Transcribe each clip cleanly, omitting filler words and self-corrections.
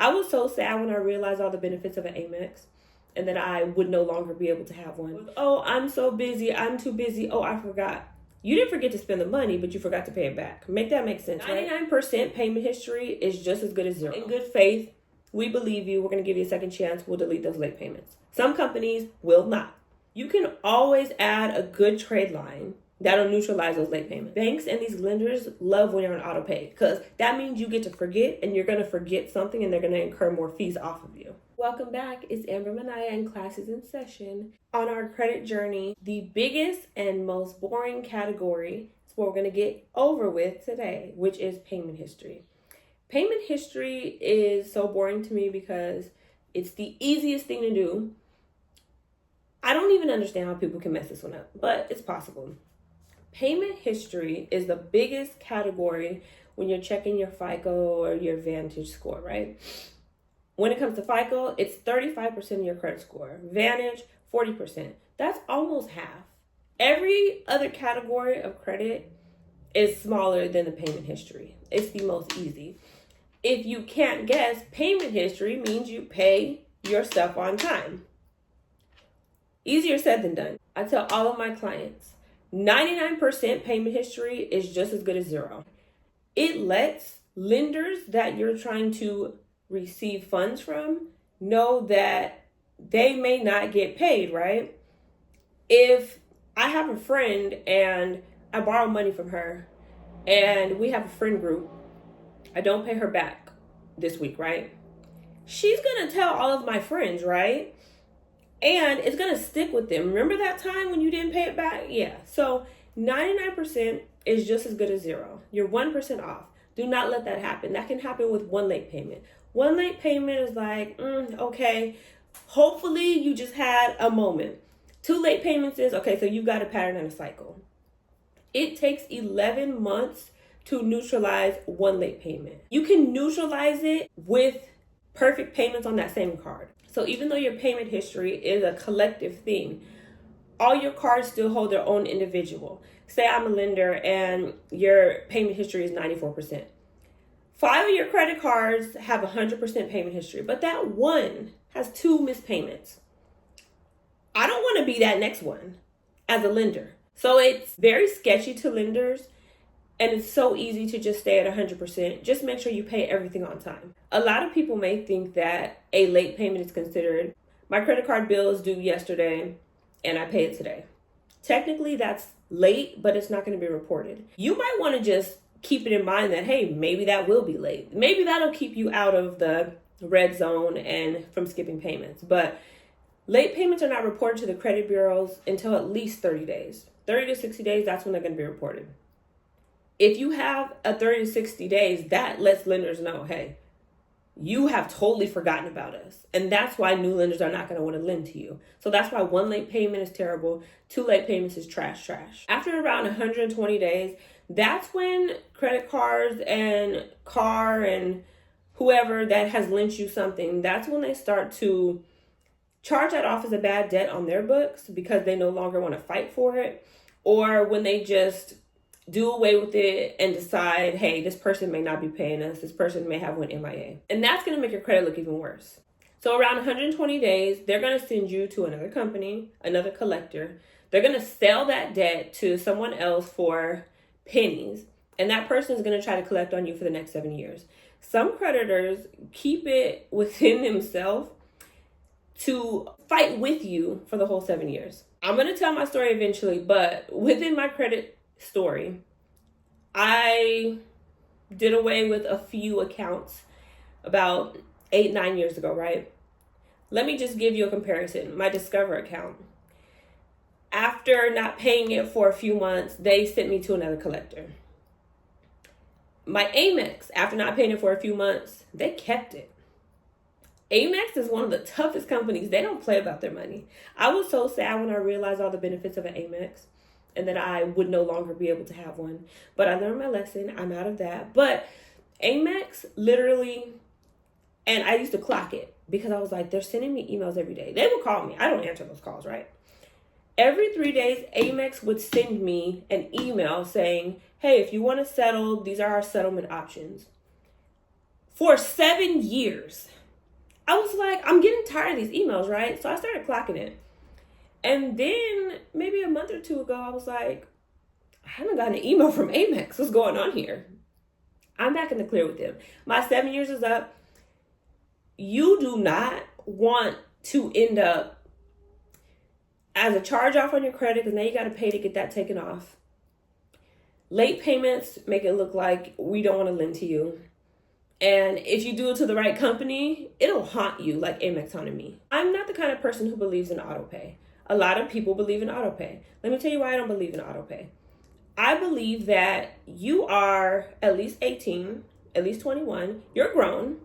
I was so sad when I realized all the benefits of an Amex and that I would no longer be able to have one. Oh, I'm so busy. I'm too busy. Oh, I forgot. You didn't forget to spend the money, but you forgot to pay it back. Make that make sense, right? 99% payment history is just as good as zero. In good faith, we believe you. We're going to give you a second chance. We'll delete those late payments. Some companies will not. You can always add a good trade line that'll neutralize those late payments. Banks and these lenders love when you're on autopay because that means you get to forget, and you're going to forget something and they're going to incur more fees off of you. Welcome back. It's Amber Manaya and classes in session. On our credit journey, the biggest and most boring category is what we're going to get over with today, which is payment history. Payment history is so boring to me because it's the easiest thing to do. I don't even understand how people can mess this one up, but it's possible. Payment history is the biggest category when you're checking your FICO or your Vantage score, right? When it comes to FICO, it's 35% of your credit score. Vantage, 40%. That's almost half. Every other category of credit is smaller than the payment history. It's the most easy. If you can't guess, payment history means you pay your stuff on time. Easier said than done. I tell all of my clients, 99% payment history is just as good as zero. It lets lenders that you're trying to receive funds from know that they may not get paid, right? If I have a friend and I borrow money from her and we have a friend group, I don't pay her back this week, right? She's going to tell all of my friends, right? And it's going to stick with them. Remember that time when you didn't pay it back? Yeah. So 99% is just as good as zero. You're 1% off. Do not let that happen. That can happen with one late payment. One late payment is like, okay, hopefully you just had a moment. Two late payments is, okay, so you got a pattern and a cycle. It takes 11 months to neutralize one late payment. You can neutralize it with perfect payments on that same card. So even though your payment history is a collective thing, all your cards still hold their own individual. Say I'm a lender and your payment history is 94%. 5 of your credit cards have 100% payment history, but that one has 2 missed payments. I don't want to be that next one as a lender. So it's very sketchy to lenders, and it's so easy to just stay at 100%. Just make sure you pay everything on time. A lot of people may think that a late payment is considered, my credit card bill is due yesterday and I pay it today. Technically, that's late, but it's not going to be reported. You might want to just keep it in mind that, hey, maybe that will be late. Maybe that'll keep you out of the red zone and from skipping payments. But late payments are not reported to the credit bureaus until at least 30 days. 30 to 60 days, that's when they're going to be reported. If you have a 30 to 60 days, that lets lenders know, hey, you have totally forgotten about us. And that's why new lenders are not going to want to lend to you. So that's why one late payment is terrible. 2 late payments is trash. After around 120 days, that's when credit cards and car and whoever that has lent you something, that's when they start to charge that off as a bad debt on their books because they no longer want to fight for it, or when they just do away with it and decide, hey, this person may not be paying us. This person may have one MIA. And that's going to make your credit look even worse. So around 120 days, they're going to send you to another company, another collector. They're going to sell that debt to someone else for pennies. And that person is going to try to collect on you for the next 7 years. Some creditors keep it within themselves to fight with you for the whole 7 years. I'm going to tell my story eventually, but within my credit story, I did away with a few accounts about 8-9 years ago, right? Let me just give you a comparison. My Discover account, after not paying it for a few months, they sent me to another collector. My Amex, after not paying it for a few months, they kept it. Amex is one of the toughest companies. They don't play about their money. I was so sad when I realized all the benefits of an Amex and that I would no longer be able to have one. But I learned my lesson. I'm out of that. But Amex literally, and I used to clock it because I was like, they're sending me emails every day. They would call me. I don't answer those calls, right? Every 3 days, Amex would send me an email saying, hey, if you want to settle, these are our settlement options. For 7 years, I was like, I'm getting tired of these emails, right? So I started clocking it. And then maybe a month or two ago, I was like, I haven't gotten an email from Amex. What's going on here? I'm back in the clear with them. My 7 years is up. You do not want to end up as a charge off on your credit, because now you got to pay to get that taken off. Late payments make it look like we don't want to lend to you. And if you do it to the right company, it'll haunt you like Amex haunted me. I'm not the kind of person who believes in autopay. A lot of people believe in autopay. Let me tell you why I don't believe in autopay. I believe that you are at least 18, at least 21, you're grown,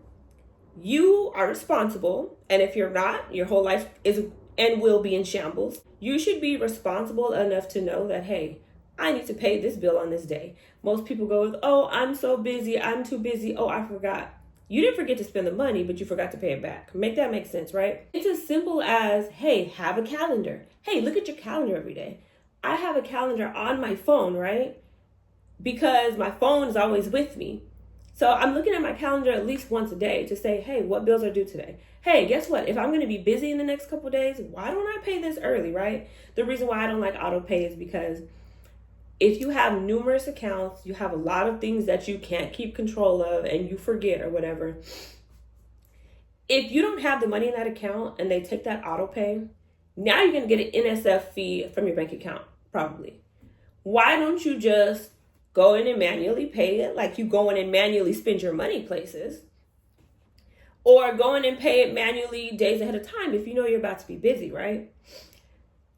you are responsible, and if you're not, your whole life is and will be in shambles. You should be responsible enough to know that, hey, I need to pay this bill on this day. Most people go with, oh, I'm so busy, I'm too busy, oh, I forgot. You didn't forget to spend the money, but you forgot to pay it back. Make that make sense, right? It's as simple as, hey, have a calendar. Hey, look at your calendar every day. I have a calendar on my phone, right? Because my phone is always with me. So I'm looking at my calendar at least once a day to say, hey, what bills are due today? Hey, guess what? If I'm going to be busy in the next couple of days, why don't I pay this early, right? The reason why I don't like auto pay is because if you have numerous accounts, you have a lot of things that you can't keep control of and you forget or whatever. If you don't have the money in that account and they take that auto pay, now you're going to get an NSF fee from your bank account, probably. Why don't you just go in and manually pay it like you go in and manually spend your money places? Or go in and pay it manually days ahead of time if you know you're about to be busy, right?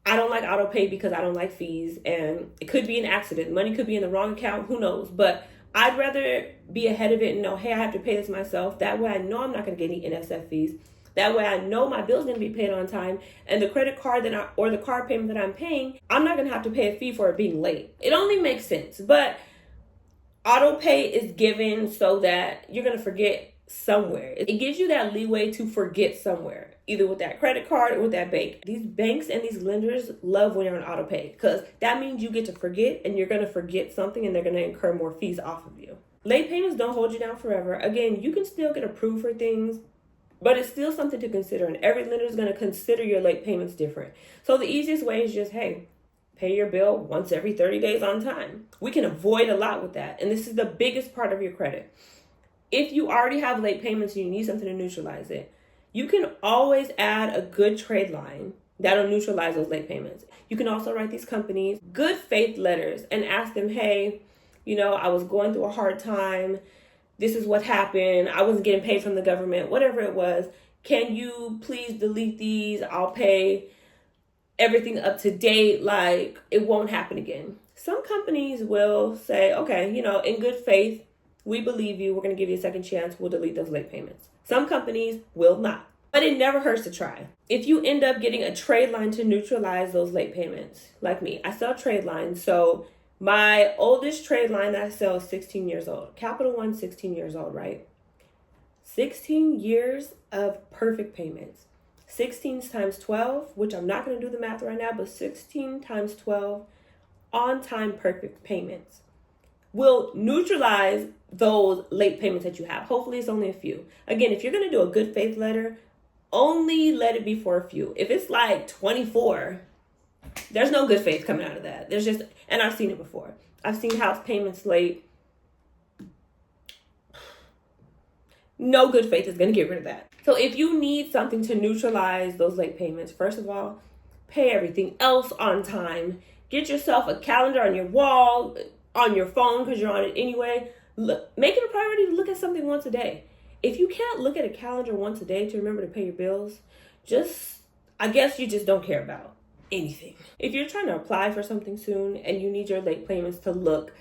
I don't like auto pay because I don't like fees, and it could be an accident. Money could be in the wrong account, who knows? But I'd rather be ahead of it and know, hey, I have to pay this myself. That way I know I'm not going to get any NSF fees. That way I know my bill's going to be paid on time, and the credit card or the card payment that I'm paying, I'm not going to have to pay a fee for it being late. It only makes sense. But auto pay is given so that you're going to forget somewhere. It gives you that leeway to forget somewhere, either with that credit card or with that bank. These banks and these lenders love when you're on auto pay because that means you get to forget, and you're going to forget something and they're going to incur more fees off of you. Late payments don't hold you down forever. Again, you can still get approved for things, but it's still something to consider, and every lender is going to consider your late payments different. So the easiest way is just, hey, pay your bill once every 30 days on time. We can avoid a lot with that, and this is the biggest part of your credit. If you already have late payments and you need something to neutralize it, you can always add a good trade line that'll neutralize those late payments. You can also write these companies good faith letters and ask them, hey, I was going through a hard time. This is what happened. I wasn't getting paid from the government, whatever it was. Can you please delete these? I'll pay everything up to date. Like, it won't happen again. Some companies will say, okay, in good faith, we believe you. We're going to give you a second chance. We'll delete those late payments. Some companies will not, but it never hurts to try. If you end up getting a trade line to neutralize those late payments, like me, I sell trade lines. So my oldest trade line that I sell is 16 years old. Capital One, 16 years old, right? 16 years of perfect payments. 16 times 12, which I'm not going to do the math right now, but 16 times 12 on-time perfect payments will neutralize those late payments that you have. Hopefully it's only a few. Again, if you're going to do a good faith letter, only let it be for a few. If it's like 24, there's no good faith coming out of that. And I've seen it before. I've seen house payments late. No good faith is going to get rid of that. So if you need something to neutralize those late payments, first of all, pay everything else on time. Get yourself a calendar on your wall, on your phone, because you're on it anyway. Make it a priority to look at something once a day. If you can't look at a calendar once a day to remember to pay your bills, I guess you just don't care about anything. If you're trying to apply for something soon and you need your late payments to look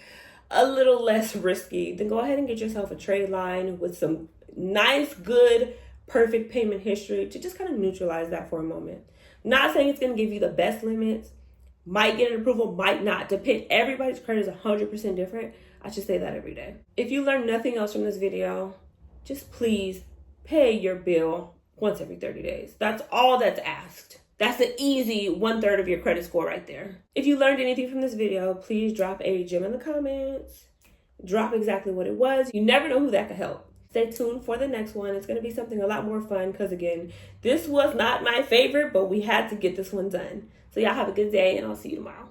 a little less risky, then go ahead and get yourself a trade line with some nice, good, perfect payment history to just kind of neutralize that for a moment. Not saying it's going to give you the best limits. Might get an approval, might not. Everybody's credit is 100% different. I should say that every day. If you learn nothing else from this video, just please pay your bill once every 30 days. That's all that's asked. That's the easy 1/3 of your credit score right there. If you learned anything from this video, please drop a gem in the comments. Drop exactly what it was. You never know who that could help. Stay tuned for the next one. It's going to be something a lot more fun because, again, this was not my favorite, but we had to get this one done. So y'all have a good day, and I'll see you tomorrow.